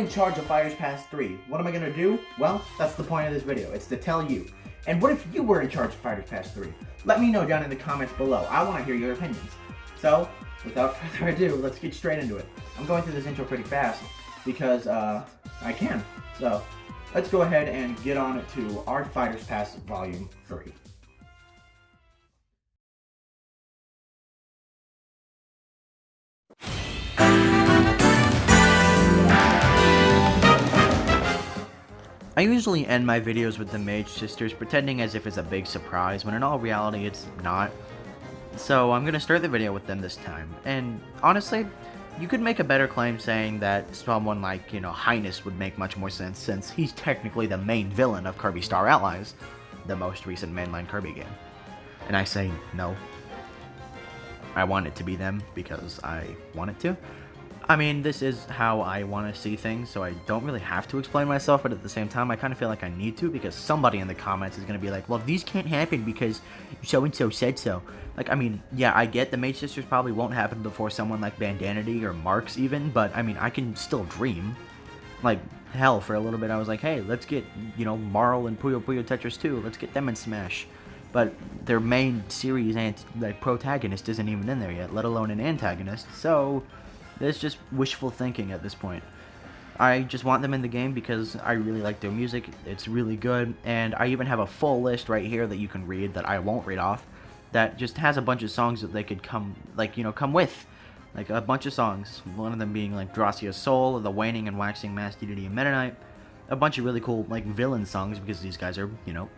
in charge of Fighters Pass 3. What am I gonna do? Well, that's the point of this video. It's to tell you. And what if you were in charge of Fighters Pass 3? Let me know down in the comments below. I want to hear your opinions. So, without further ado, let's get straight into it. I'm going through this intro pretty fast because I can. So, let's go ahead and get on to our Fighters Pass Volume 3. I usually end my videos with the Mage Sisters pretending as if it's a big surprise, when in all reality it's not. So I'm gonna start the video with them this time, and honestly, you could make a better claim saying that someone like, Highness would make much more sense, since he's technically the main villain of Kirby Star Allies, the most recent mainline Kirby game. And I say no. I want it to be them because I want it to. I mean, this is how I want to see things, so I don't really have to explain myself, but at the same time, I kind of feel like I need to, because somebody in the comments is going to be like, well, these can't happen because so-and-so said so. Like, I mean, yeah, I get the Mage Sisters probably won't happen before someone like Bandanity or Marks even, but, I mean, I can still dream. Like, hell, for a little bit I was like, hey, let's get, Marl and Puyo Puyo Tetris 2, let's get them in Smash. But their main series protagonist isn't even in there yet, let alone an antagonist, so it's just wishful thinking at this point. I just want them in the game because I really like their music, it's really good, and I even have a full list right here that you can read that I won't read off, that just has a bunch of songs that they could come with. Like, a bunch of songs, one of them being like Dracia's Soul, The Waning and Waxing Masked Unity and Meta Knight, a bunch of really cool, villain songs, because these guys are,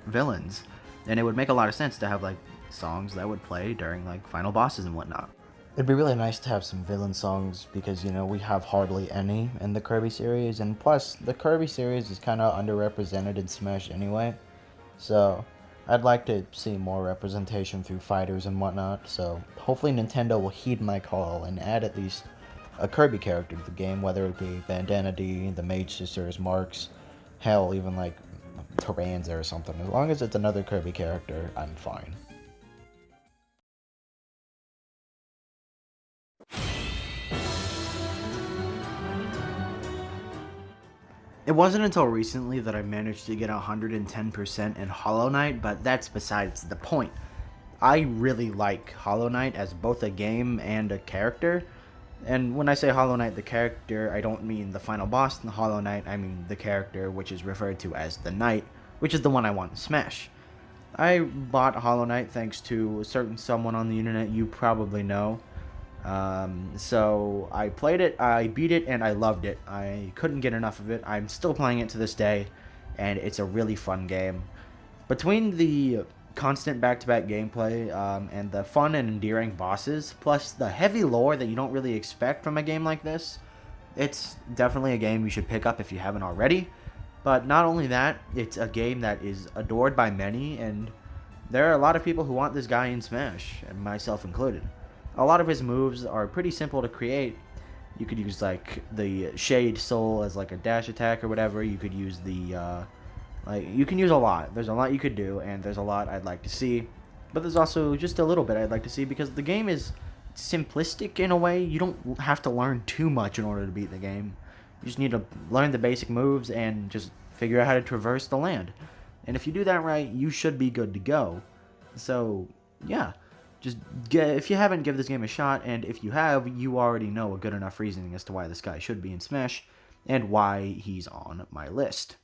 villains. And it would make a lot of sense to have, songs that would play during, final bosses and whatnot. It'd be really nice to have some villain songs because, we have hardly any in the Kirby series, and plus, the Kirby series is kind of underrepresented in Smash anyway, so I'd like to see more representation through fighters and whatnot, so hopefully Nintendo will heed my call and add at least a Kirby character to the game, whether it be Bandanity, the Mage Sisters, Marks, hell, even Tyranza or something. As long as it's another Kirby character, I'm fine. It wasn't until recently that I managed to get 110% in Hollow Knight, but that's besides the point. I really like Hollow Knight as both a game and a character. And when I say Hollow Knight the character, I don't mean the final boss in Hollow Knight, I mean the character, which is referred to as the Knight, which is the one I want in Smash. I bought Hollow Knight thanks to a certain someone on the internet you probably know. So I played it, I beat it, and I loved it. I couldn't get enough of it. I'm still playing it to this day, and it's a really fun game. Between the constant back-to-back gameplay, and the fun and endearing bosses, plus the heavy lore that you don't really expect from a game like this, it's definitely a game you should pick up if you haven't already. But not only that, it's a game that is adored by many, and there are a lot of people who want this guy in Smash, and myself included. A lot of his moves are pretty simple to create. You could use the Shade Soul as a dash attack or whatever. You could use the you can use a lot. There's a lot you could do, and there's a lot I'd like to see. But there's also just a little bit I'd like to see, because the game is simplistic in a way. You don't have to learn too much in order to beat the game. You just need to learn the basic moves and just figure out how to traverse the land. And if you do that right, you should be good to go. So, yeah. If you haven't, give this game a shot, and if you have, you already know a good enough reasoning as to why this guy should be in Smash, and why he's on my list.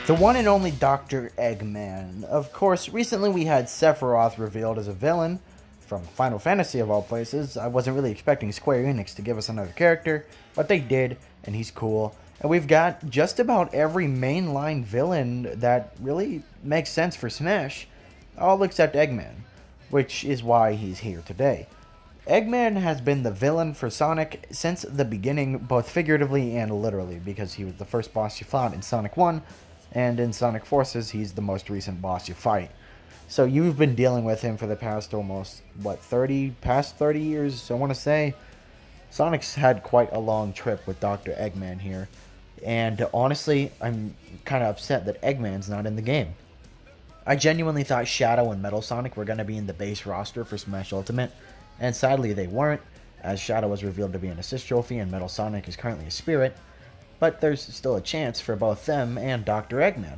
The one and only Dr. Eggman. Of course, recently we had Sephiroth revealed as a villain from Final Fantasy of all places. I wasn't really expecting Square Enix to give us another character, but they did, and he's cool. And we've got just about every mainline villain that really makes sense for Smash, all except Eggman, which is why he's here today. Eggman has been the villain for Sonic since the beginning, both figuratively and literally, because he was the first boss you fought in Sonic 1, and in Sonic Forces, he's the most recent boss you fight. So you've been dealing with him for the past almost, past 30 years, I want to say. Sonic's had quite a long trip with Dr. Eggman here, and honestly, I'm kind of upset that Eggman's not in the game. I genuinely thought Shadow and Metal Sonic were going to be in the base roster for Smash Ultimate, and sadly they weren't, as Shadow was revealed to be an assist trophy and Metal Sonic is currently a spirit, but there's still a chance for both them and Dr. Eggman,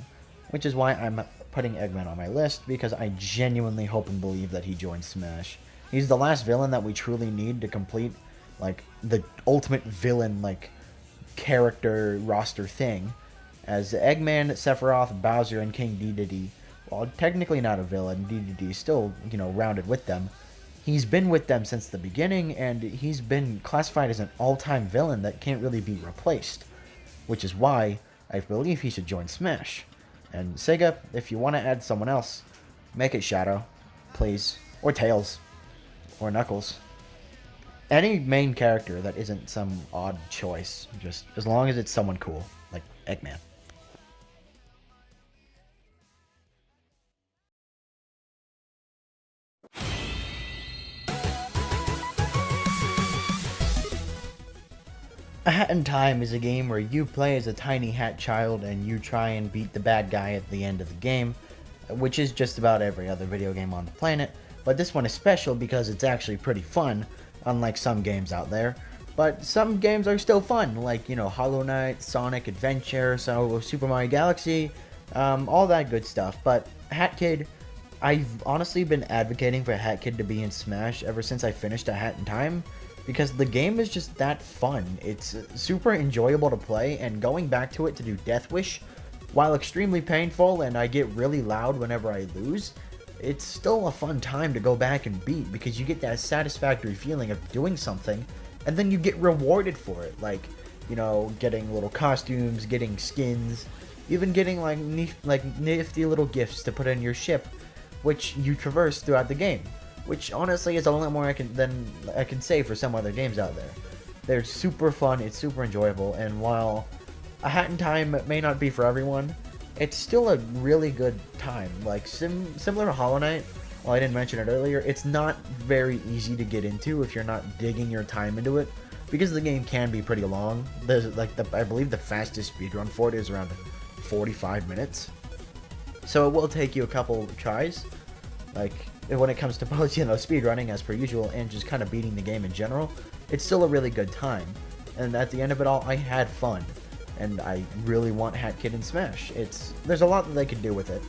which is why I'm putting Eggman on my list, because I genuinely hope and believe that he joins Smash. He's the last villain that we truly need to complete, like, the ultimate villain, like, character roster thing, as Eggman, Sephiroth, Bowser, and King Dedede, while technically not a villain, Dedede is still, rounded with them. He's been with them since the beginning, and he's been classified as an all-time villain that can't really be replaced, which is why I believe he should join Smash. And Sega, if you want to add someone else, make it Shadow, please, or Tails, or Knuckles. Any main character that isn't some odd choice, just as long as it's someone cool, like Eggman. A Hat in Time is a game where you play as a tiny hat child and you try and beat the bad guy at the end of the game, which is just about every other video game on the planet, but this one is special because it's actually pretty fun, unlike some games out there. But some games are still fun, like, Hollow Knight, Sonic Adventure, so Super Mario Galaxy, all that good stuff. But Hat Kid, I've honestly been advocating for Hat Kid to be in Smash ever since I finished A Hat in Time, because the game is just that fun. It's super enjoyable to play, and going back to it to do Death Wish, while extremely painful and I get really loud whenever I lose, it's still a fun time to go back and beat, because you get that satisfactory feeling of doing something and then you get rewarded for it, like, getting little costumes, getting skins, even getting like nifty little gifts to put in your ship, which you traverse throughout the game, which honestly is a lot more than I can say for some other games out there. They're super fun, it's super enjoyable, and while A Hat in Time may not be for everyone, it's still a really good time. Like, similar to Hollow Knight, well, I didn't mention it earlier, it's not very easy to get into if you're not digging your time into it, because the game can be pretty long. There's, like, I believe the fastest speedrun for it is around 45 minutes. So it will take you a couple tries, like, when it comes to both, speedrunning as per usual and just kind of beating the game in general. It's still a really good time, and at the end of it all, I had fun, and I really want Hat Kid in Smash. There's a lot that they could do with it.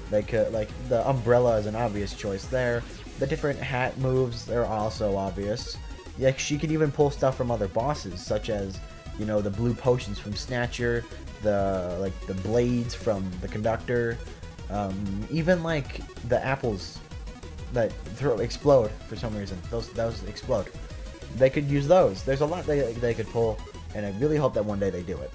They could, like, the umbrella is an obvious choice there. The different hat moves, they're also obvious. Yeah, she could even pull stuff from other bosses, such as, the blue potions from Snatcher, the blades from the Conductor, even, like, the apples that explode for some reason. Those explode. They could use those. There's a lot they could pull, and I really hope that one day they do it.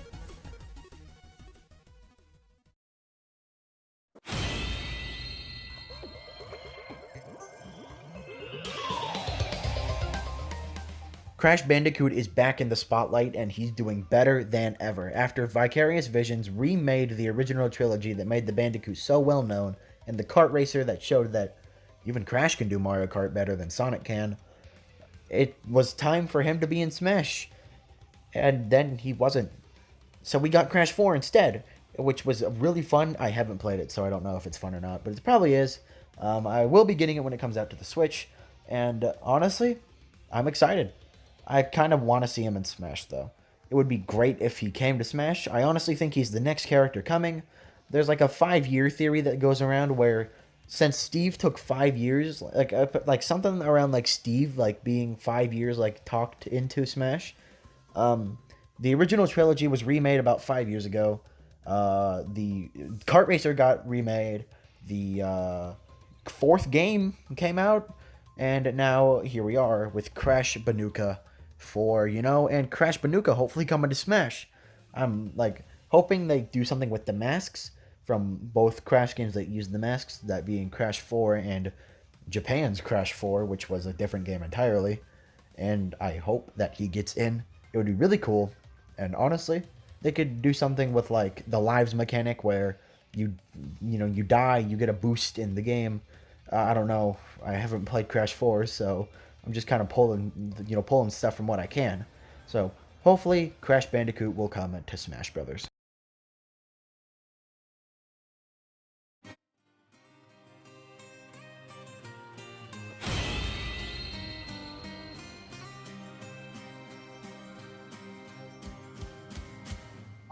Crash Bandicoot is back in the spotlight, and he's doing better than ever. After Vicarious Visions remade the original trilogy that made the Bandicoot so well known, and the kart racer that showed that even Crash can do Mario Kart better than Sonic can, it was time for him to be in Smash. And then he wasn't. So we got Crash 4 instead, which was really fun. I haven't played it, so I don't know if it's fun or not, but it probably is. I will be getting it when it comes out to the Switch, and honestly, I'm excited. I kind of want to see him in Smash, though. It would be great if he came to Smash. I honestly think he's the next character coming. There's like a 5-year theory that goes around where, since Steve took 5 years, like something around like Steve like being 5 years like talked into Smash. The original trilogy was remade about 5 years ago. The Kart Racer got remade. The fourth game came out, and now here we are with Crash Banooka 4, and Crash Banooka hopefully coming to Smash. I'm like hoping they do something with the masks from both Crash games that use the masks, that being Crash 4 and Japan's Crash 4, which was a different game entirely. And I hope that he gets in. It would be really cool. And honestly, they could do something with like the lives mechanic where you die, you get a boost in the game. I don't know. I haven't played Crash 4, so I'm just kind of pulling stuff from what I can. So hopefully Crash Bandicoot will come to Smash Brothers.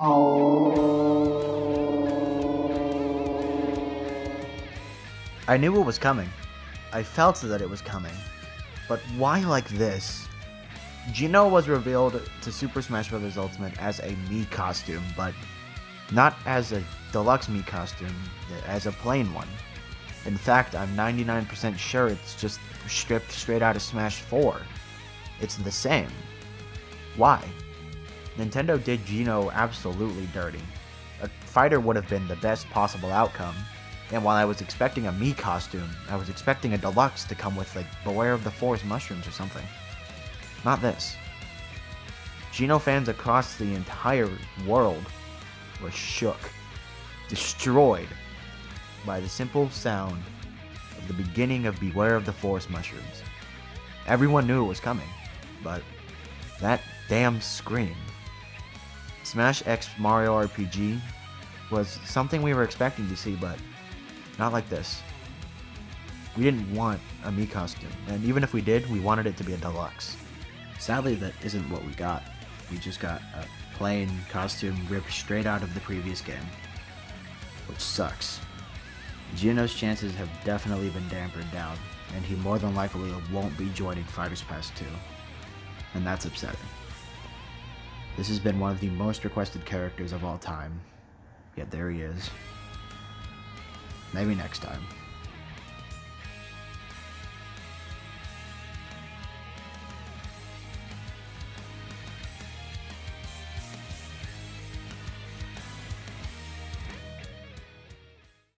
I knew it was coming. I felt that it was coming. But why like this? Geno was revealed to Super Smash Bros. Ultimate as a Mii costume, but not as a deluxe Mii costume, as a plain one. In fact, I'm 99% sure it's just stripped straight out of Smash 4. It's the same. Why? Nintendo did Geno absolutely dirty. A fighter would have been the best possible outcome, and while I was expecting a Mii costume, I was expecting a deluxe to come with, like, Beware of the Forest mushrooms or something. Not this. Geno fans across the entire world were shook, destroyed by the simple sound of the beginning of Beware of the Forest mushrooms. Everyone knew it was coming, but that damn scream. Smash X Mario RPG was something we were expecting to see, but not like this. We didn't want a Mii costume, and even if we did, we wanted it to be a deluxe. Sadly, that isn't what we got. We just got a plain costume ripped straight out of the previous game, which sucks. Geno's chances have definitely been dampened down, and he more than likely won't be joining Fighters Pass 2, and that's upsetting. This has been one of the most requested characters of all time, yet there he is. Maybe next time.